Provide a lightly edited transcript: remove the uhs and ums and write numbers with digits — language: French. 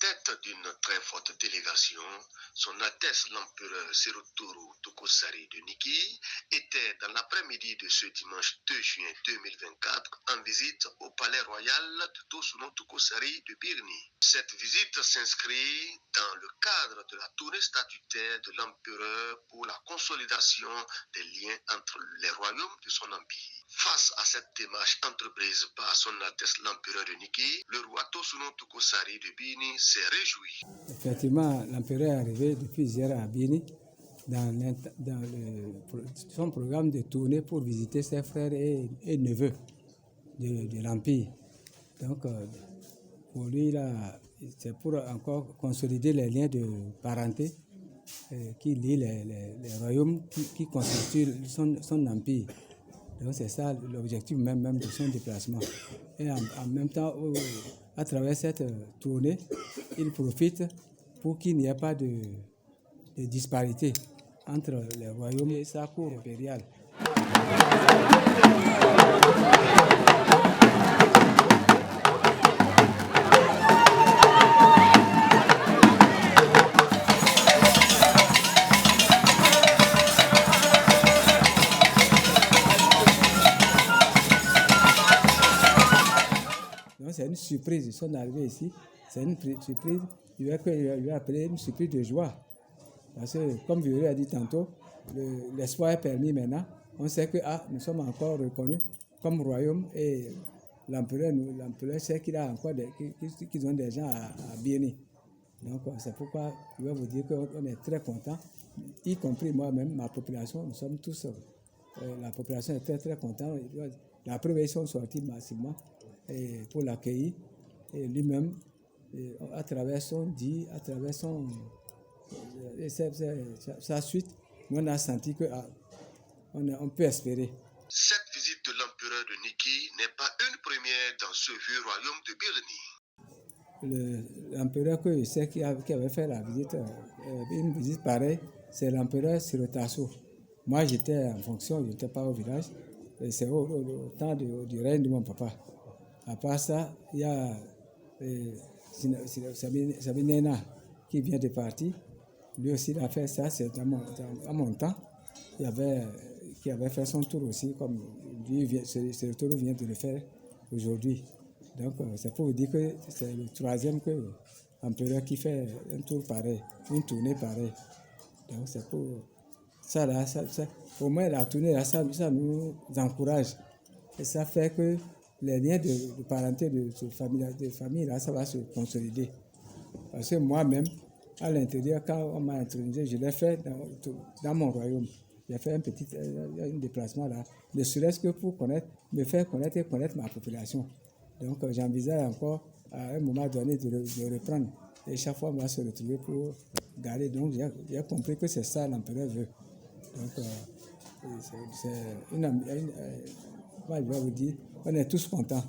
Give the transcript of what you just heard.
tête d'une très forte délégation, son Altesse l'Empereur Serutoru Tokosari de Niki était dans l'après-midi de ce dimanche 2 juin 2024 en visite au palais royal de Tosuno Tokosari de Birni. Cette visite s'inscrit dans le cadre de la tournée statutaire de l'Empereur pour la consolidation des liens entre les royaumes de son empire. Face à cette démarche entreprise par son Altesse l'Empereur de Niki, le roi Tosuno Tokosari de Bini s'est réjoui. Effectivement, l'Empereur est arrivé depuis hier à Bini dans son programme de tournée pour visiter ses frères et neveux de l'Empire. Donc, pour lui, là, c'est pour encore consolider les liens de parenté qui lient les royaumes qui constituent son empire. Donc c'est ça l'objectif même de son déplacement. Et en même temps, à travers cette tournée, il profite pour qu'il n'y ait pas de disparité entre les royaumes et sa cour impériale. C'est une surprise, ils sont arrivés ici, c'est une surprise, il lui a appelé une surprise de joie. Parce que, comme je lui ai dit tantôt, l'espoir est permis maintenant. On sait que nous sommes encore reconnus comme royaume et l'empereur sait qu'ils ont des gens à Bini. Donc c'est pourquoi je vais vous dire qu'on est très contents, y compris moi-même, ma population, nous sommes tous, la population est très très contente. La preuve, ils sont sortis massivement pour l'accueillir, et lui-même, à travers son dit, à travers sa suite, on a senti qu'on peut espérer. Cette visite de l'empereur de Niki n'est pas une première dans ce vieux royaume de Birni. L'empereur que je sais qui avait fait la visite, une visite pareille, c'est l'empereur Sirotasso. Moi, j'étais en fonction, je n'étais pas au village, et c'est au temps du règne de mon papa. À part ça, il y a Sabinena qui vient de partir. Lui aussi, il a fait ça, c'est à mon temps. Qui avait fait son tour aussi, comme lui, c'est le tour vient de le faire aujourd'hui. Donc, c'est pour vous dire que c'est le troisième empereur qui fait un tour pareil, une tournée pareille. Donc, c'est pour ça, là, au moins la tournée, là, ça nous encourage. Et ça fait que les liens de parenté de famille, là, ça va se consolider. Parce que moi-même, à l'intérieur, quand on m'a intronisé, je l'ai fait dans mon royaume. J'ai fait un déplacement là, ne serait-ce que pour me faire connaître et connaître ma population. Donc j'envisage encore à un moment donné de reprendre. Et chaque fois, on va se retrouver pour garder. Donc j'ai compris que c'est ça l'empereur veut. Donc moi, je vais vous dire, on est tous contents.